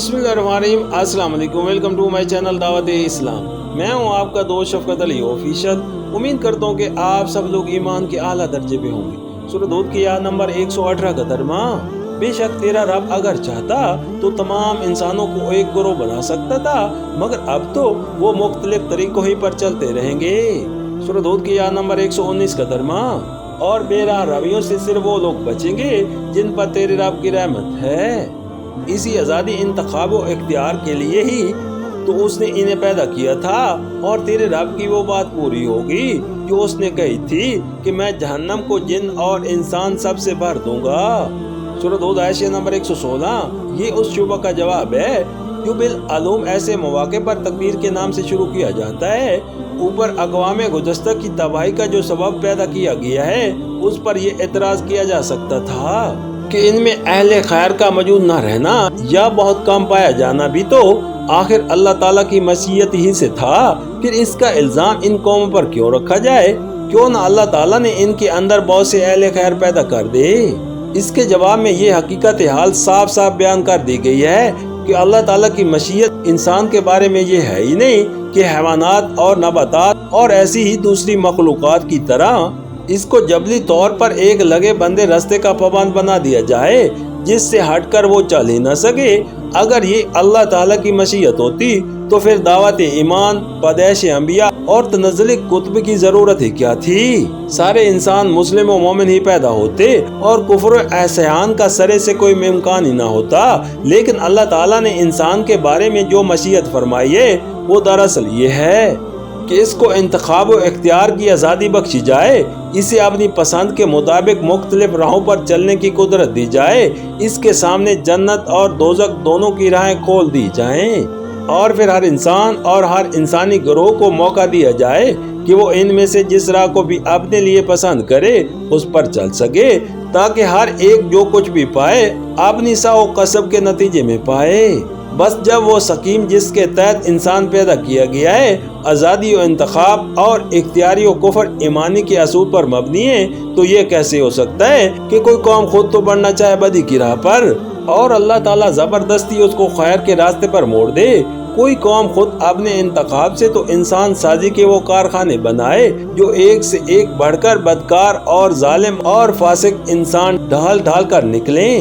बिस्मिल्लाहिर्रहमानिर्रहीम। अस्सलाम वालेकुम। वेलकम टू माय चैनल दावत इस्लाम। मैं हूं आपका दोस्त शफकत अली ऑफिशियल। उम्मीद करता हूं कि आप सब लोग ईमान के आला दर्जे पे होंगे। सूरह हूद की आयत नंबर 118 का तर्जुमा, बेशक तेरा रब अगर चाहता तो तमाम इंसानों को एक ग्रोह बना सकता था, मगर अब तो वो मुख्तलिफ तरीकों ही पर चलते रहेंगे। सूरह हूद की आयत नंबर 119 का तर्जुमा, और बेराह रवियों से सिर्फ वो लोग बचेंगे जिन पर तेरे रब की रहमत है। इसी आज़ादी इंतखाब व इख्तियार के लिए ही तो उसने इन्हें पैदा किया था, और तेरे रब की वो बात पूरी होगी जो उसने कही थी कि मैं जहन्नम को जिन और इंसान सब से भर दूंगा। सूरह हूद आयत नंबर 116 ये उस शुबा का जवाब है जो बिलअलूम ऐसे मौके पर तकदीर के नाम से शुरू किया जाता है। ऊपर अक़वाम गुज़श्ता की तबाही का जो सबब पैदा किया गया है, उस पर यह एतराज़ किया जा सकता था कि इनमें अहले खैर का मौजूद न रहना या बहुत कम पाया जाना भी तो आखिर अल्लाह ताला की मशीयत ही से था। फिर इसका इल्जाम इन कौमों पर क्यों रखा जाए? क्यों न अल्लाह ताला ने इनके अंदर बहुत से अहले खैर पैदा कर दे। इसके जवाब में ये हकीकत हाल साफ साफ बयान कर दी गई है कि अल्लाह ताला की मशीयत इंसान के बारे में ये है ही नहीं कि हैवानात और नबातात और ऐसी ही दूसरी मखलूक़ात की तरह इसको जबली तौर पर एक लगे बंदे रास्ते का पाबंद बना दिया जाए जिससे हटकर वो चल ही न सके। अगर ये अल्लाह ताला की मशीयत होती तो फिर दावत ईमान, पैदाइश अंबिया और तनज़्ज़ुल कुतुब की जरूरत ही क्या थी। सारे इंसान मुस्लिम व मोमिन ही पैदा होते और कुफ्र व एहसान का सरे से कोई इम्कान ही ना होता। लेकिन अल्लाह ताला ने इंसान के बारे में जो मशीयत फरमाई है वो दरअसल ये है कि इसको इंतखाब व इख्तियार की आज़ादी बख्शी जाए, इसे अपनी पसंद के मुताबिक मुख्तलिफ राहों पर चलने की कुदरत दी जाए, इसके सामने जन्नत और दोज़ख दोनों की राहें खोल दी जाएं, और फिर हर इंसान और हर इंसानी गिरोह को मौका दिया जाए कि वो इनमें से जिस राह को भी अपने लिए पसंद करे उस पर चल सके, ताकि हर एक जो कुछ भी पाए अपनी साओ कसब के नतीजे में पाए। बस जब वो सकीम जिसके तहत इंसान पैदा किया गया है आज़ादी और इंतखाब और इख्तियारी और कुफर ईमानी के असूल पर मबनी है, तो ये कैसे हो सकता है कि कोई कौम खुद तो बढ़ना चाहे बदी की राह पर और अल्लाह ताला जबरदस्ती उसको खैर के रास्ते पर मोड़ दे। कोई कौम खुद अपने इंतखाब से तो इंसान साजी के वो कारखाने बनाए जो एक से एक बढ़कर बदकार और जालिम और फासिक इंसान ढाल ढाल कर निकले,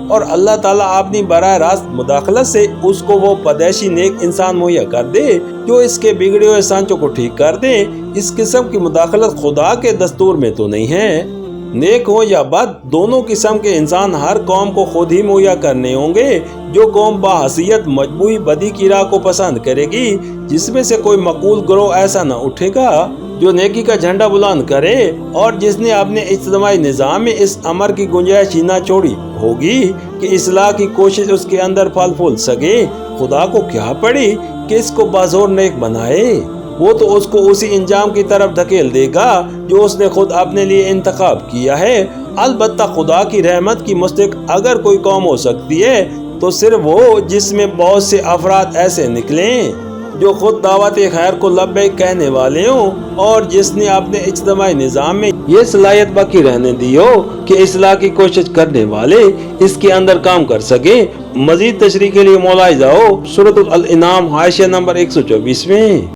और अल्लाह ताला अपनी बराह रास्त मुदाखलत से उसको वो पैदाइशी नेक इंसान मुहैया कर दे जो इसके बिगड़े हुए सांचों को ठीक कर दे। इस किस्म की मुदाखलत खुदा के दस्तूर में तो नहीं है। नेक हो या बद, दोनों किस्म के इंसान हर कौम को खुद ही मुहैया करने होंगे। जो कौम बाहसियत मजबूरी बदी की राह को पसंद करेगी, जिसमें से कोई मकबूल ग्रोह ऐसा न उठेगा जो नेकी का झंडा बुलंद करे, और जिसने अपने इज्तिमाई निज़ाम में इस अमर की गुंजाइश ही न छोड़ी होगी कि इस्लाह की कोशिश उसके अंदर फल फूल सके, खुदा को क्या पड़ी कि इसको बाज़ोर नेक बनाए। वो तो उसको उसी इंजाम की तरफ धकेल देगा जो उसने खुद अपने लिए इंतखाब किया है। अलबत्ता खुदा की रहमत की मुस्तहिक अगर कोई कौम हो सकती है तो सिर्फ वो जिसमें बहुत से अफराद ऐसे निकलें जो खुद दावत खैर को लब्बैक कहने वाले हों, और जिसने अपने इज्तिमाई निज़ाम में ये सलाहियत बाकी रहने दी हो कि इस्लाह की कोशिश करने वाले इसके अंदर काम कर सके। मजीद तशरीह के लिए मुलाहिज़ा हो सूरह अल-इनाम आयत नंबर 124 में।